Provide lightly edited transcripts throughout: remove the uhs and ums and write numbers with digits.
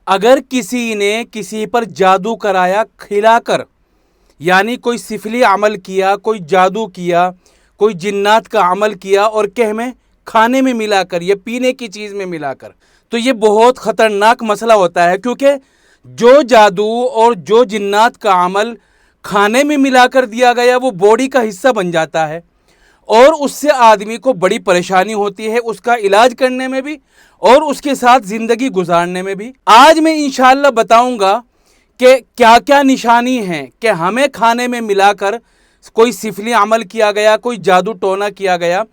اگر کسی نے کسی پر جادو کرایا کھلا کر، یعنی کوئی سفلی عمل کیا، کوئی جادو کیا، کوئی جنات کا عمل کیا اور کھانے میں ملا کر یا پینے کی چیز میں ملا کر، تو یہ بہت خطرناک مسئلہ ہوتا ہے، کیونکہ جو جادو اور جو جنات کا عمل کھانے میں ملا کر دیا گیا وہ باڈی کا حصہ بن جاتا ہے، اور اس سے آدمی کو بڑی پریشانی ہوتی ہے، اس کا علاج کرنے میں بھی اور اس کے ساتھ زندگی گزارنے میں بھی۔ آج میں انشاءاللہ بتاؤں گا کہ کیا کیا نشانی ہیں کہ ہمیں کھانے میں ملا کر کوئی سفلی عمل کیا گیا، کوئی جادو ٹونا کیا گیا،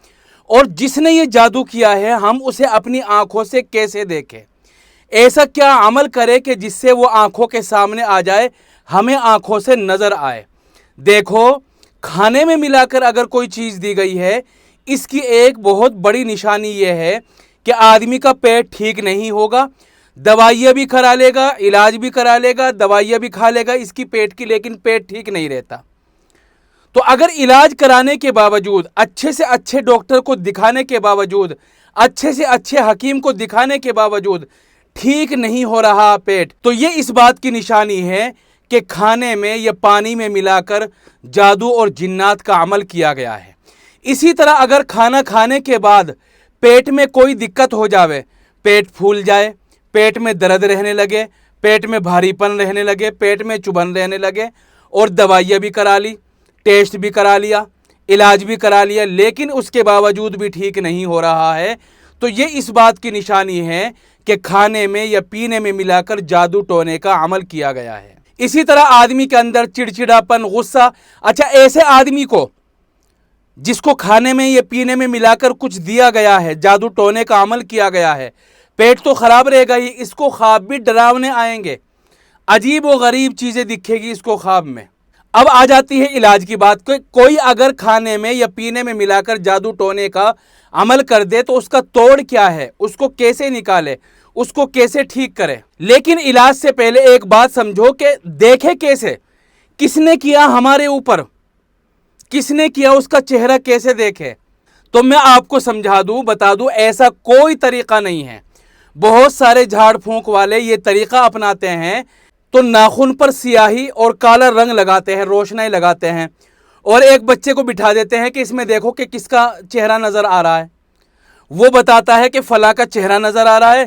اور جس نے یہ جادو کیا ہے ہم اسے اپنی آنکھوں سے کیسے دیکھیں، ایسا کیا عمل کرے کہ جس سے وہ آنکھوں کے سامنے آ جائے، ہمیں آنکھوں سے نظر آئے۔ دیکھو، کھانے میں ملا کر اگر کوئی چیز دی گئی ہے، اس کی ایک بہت بڑی نشانی یہ ہے کہ آدمی کا پیٹ ٹھیک نہیں ہوگا، دوائیاں بھی کرا لے گا، علاج بھی کرا لے گا، دوائیاں بھی کھا لے گا اس کی پیٹ کی، لیکن پیٹ ٹھیک نہیں رہتا۔ تو اگر علاج کرانے کے باوجود، اچھے سے اچھے ڈاکٹر کو دکھانے کے باوجود، اچھے سے اچھے حکیم کو دکھانے کے باوجود ٹھیک نہیں ہو رہا پیٹ، تو یہ اس بات کی نشانی ہے کہ کھانے میں یا پانی میں ملا کر جادو اور جنات کا عمل کیا گیا ہے۔ اسی طرح اگر کھانا کھانے کے بعد پیٹ میں کوئی دقت ہو جاوے، پیٹ پھول جائے، پیٹ میں درد رہنے لگے، پیٹ میں بھاری پن رہنے لگے، پیٹ میں چبھن رہنے لگے، اور دوائیاں بھی کرا لی، ٹیسٹ بھی کرا لیا، علاج بھی کرا لیا، لیکن اس کے باوجود بھی ٹھیک نہیں ہو رہا ہے، تو یہ اس بات کی نشانی ہے کہ کھانے میں یا پینے میں ملا کر جادو ٹونے کا عمل کیا گیا ہے۔ اسی طرح آدمی کے اندر چڑچڑاپن، غصہ، اچھا ایسے آدمی کو جس کو کھانے میں یا پینے میں ملا کر کچھ دیا گیا ہے، جادو ٹونے کا عمل کیا گیا ہے، پیٹ تو خراب رہے گا ہی، اس کو خواب بھی ڈراونے آئیں گے، عجیب و غریب چیزیں دکھے گی اس کو خواب میں۔ اب آ جاتی ہے علاج کی بات، کوئی اگر کھانے میں یا پینے میں ملا کر جادو ٹونے کا عمل کر دے تو اس کا توڑ کیا ہے، اس کو کیسے نکالے، اس کو کیسے ٹھیک کرے۔ لیکن علاج سے پہلے ایک بات سمجھو کہ دیکھے کیسے، کس نے کیا ہمارے اوپر، کس نے کیا، اس کا چہرہ کیسے دیکھے۔ تو میں آپ کو سمجھا دوں، بتا دوں، ایسا کوئی طریقہ نہیں ہے۔ بہت سارے جھاڑ پھونک والے یہ طریقہ اپناتے ہیں، تو ناخن پر سیاہی اور کالا رنگ لگاتے ہیں، روشنائی لگاتے ہیں، اور ایک بچے کو بٹھا دیتے ہیں کہ اس میں دیکھو کہ کس کا چہرہ نظر آ رہا ہے، وہ بتاتا ہے کہ فلاں کا چہرہ نظر آ رہا ہے،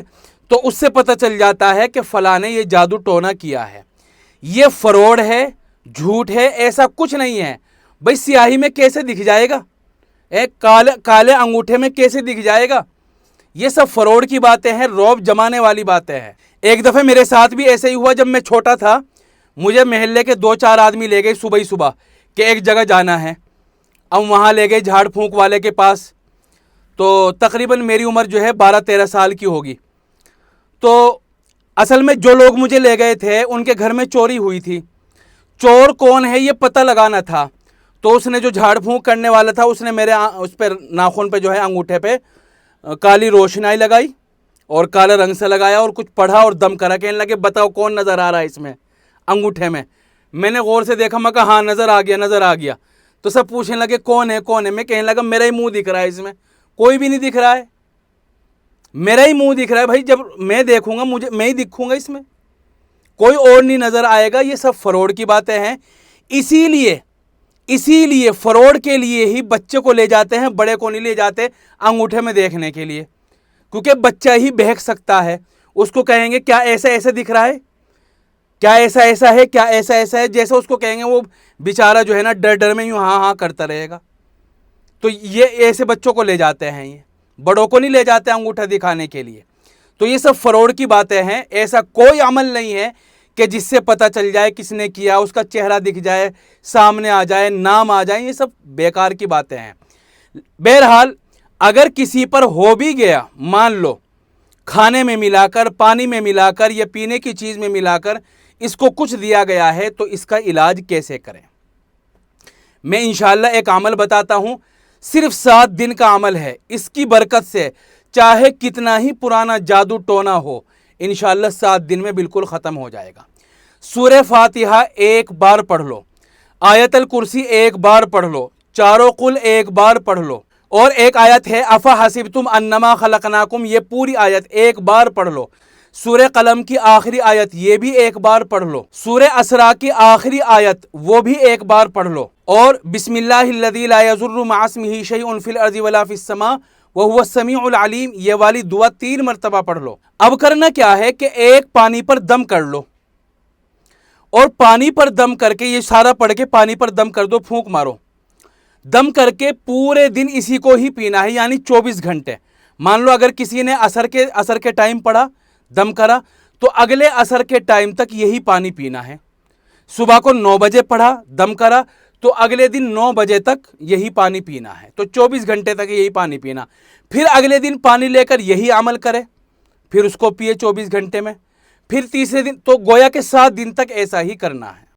تو اس سے پتہ چل جاتا ہے کہ فلاں نے یہ جادو ٹونا کیا ہے۔ یہ فراڈ ہے، جھوٹ ہے، ایسا کچھ نہیں ہے۔ بھئی سیاہی میں کیسے دکھ جائے گا، ایک کالے انگوٹھے میں کیسے دکھ جائے گا، یہ سب فراڈ کی باتیں ہیں، رعب جمانے والی باتیں ہیں۔ ایک دفعہ میرے ساتھ بھی ایسے ہی ہوا، جب میں چھوٹا تھا، مجھے محلے کے 2-4 آدمی لے گئے صبح ہی صبح کہ ایک جگہ جانا ہے۔ اب وہاں لے گئے جھاڑ پھونک والے کے پاس، تو تقریباً میری عمر جو ہے 12-13 سال کی ہوگی۔ تو اصل میں جو لوگ مجھے لے گئے تھے ان کے گھر میں چوری ہوئی تھی، چور کون ہے یہ پتہ لگانا تھا۔ تو اس نے جو جھاڑ پھونک کرنے والا تھا اس نے میرے اس پہ ناخن پہ جو ہے انگوٹھے پہ کالی روشنائی لگائی اور کالا رنگ سے لگایا اور کچھ پڑھا اور دم کرا، کہنے لگے بتاؤ کون نظر آ رہا ہے اس میں انگوٹھے میں۔ میں نے غور سے دیکھا، میں کہا ہاں نظر آ گیا، نظر آ گیا۔ تو سب پوچھنے لگے کون ہے کون ہے، میں کہنے لگا میرا ہی منہ دکھ رہا ہے اس میں، کوئی بھی نہیں دکھ رہا ہے، میرا ہی منہ دکھ رہا ہے۔ بھائی جب میں دیکھوں گا میں ہی دکھوں گا اس میں، کوئی اور نہیں نظر آئے گا۔ یہ سب فراڈ کی باتیں ہیں۔ اسی لیے فراڈ کے لیے ہی بچے کو لے جاتے ہیں، بڑے کو نہیں لے جاتے انگوٹھے میں دیکھنے کے لیے، کیونکہ بچہ ہی بہک سکتا ہے۔ اس کو کہیں گے کیا ایسا ایسا دکھ رہا ہے، کیا ایسا ایسا ہے، کیا ایسا ایسا ہے، جیسے اس کو کہیں گے وہ بیچارہ جو ہے نا ڈر میں یوں ہاں ہاں کرتا رہے گا۔ تو یہ ایسے بچوں کو لے جاتے ہیں، یہ بڑوں کو نہیں لے جاتے انگوٹھا دکھانے کے لیے۔ تو یہ سب فراڈ کی باتیں ہیں، ایسا کوئی عمل نہیں ہے کہ جس سے پتہ چل جائے کس نے کیا، اس کا چہرہ دکھ جائے، سامنے آ جائے، نام آ جائے، یہ سب بیکار کی باتیں ہیں۔ بہرحال اگر کسی پر ہو بھی گیا، مان لو کھانے میں ملا کر، پانی میں ملا کر یا پینے کی چیز میں ملا کر اس کو کچھ دیا گیا ہے، تو اس کا علاج کیسے کریں؟ میں انشاءاللہ ایک عمل بتاتا ہوں، صرف 7 دن کا عمل ہے، اس کی برکت سے چاہے کتنا ہی پرانا جادو ٹونا ہو، انشاءاللہ 7 دن میں بالکل ختم ہو جائے گا۔ سورہ فاتحہ ایک بار پڑھ لو، آیت الکرسی ایک بار پڑھ لو، چاروں قل ایک بار پڑھ لو، اور ایک آیت ہے افحسبتم انما خلقناکم، یہ پوری آیت ایک بار پڑھ لو، سورہ قلم کی آخری آیت یہ بھی ایک بار پڑھ لو، سورہ اسراء کی آخری آیت وہ بھی ایک بار پڑھ لو، اور بسم اللہ الذی لا یضر مع اسمہ شیء فی الارض ولا فی السماء وہو السمیع العلیم، یہ والی دعا 3 مرتبہ پڑھ لو۔ اب کرنا کیا ہے کہ ایک پانی پر دم کر لو، اور پانی پر دم کر کے یہ سارا پڑھ کے پانی پر دم کر دو، پھونک مارو، دم کر کے پورے دن اسی کو ہی پینا ہے، یعنی 24 گھنٹے۔ مان لو اگر کسی نے عصر کے ٹائم پڑھا، دم کرا، تو اگلے عصر کے ٹائم تک یہی پانی پینا ہے۔ صبح کو 9 بجے پڑھا، دم کرا، تو اگلے دن 9 بجے تک یہی پانی پینا ہے، تو 24 گھنٹے تک یہی پانی پینا۔ پھر اگلے دن پانی لے کر یہی عمل کرے، پھر اس کو پیے 24 گھنٹے میں، پھر تیسرے دن، تو گویا کہ 7 دن تک ایسا ہی کرنا ہے۔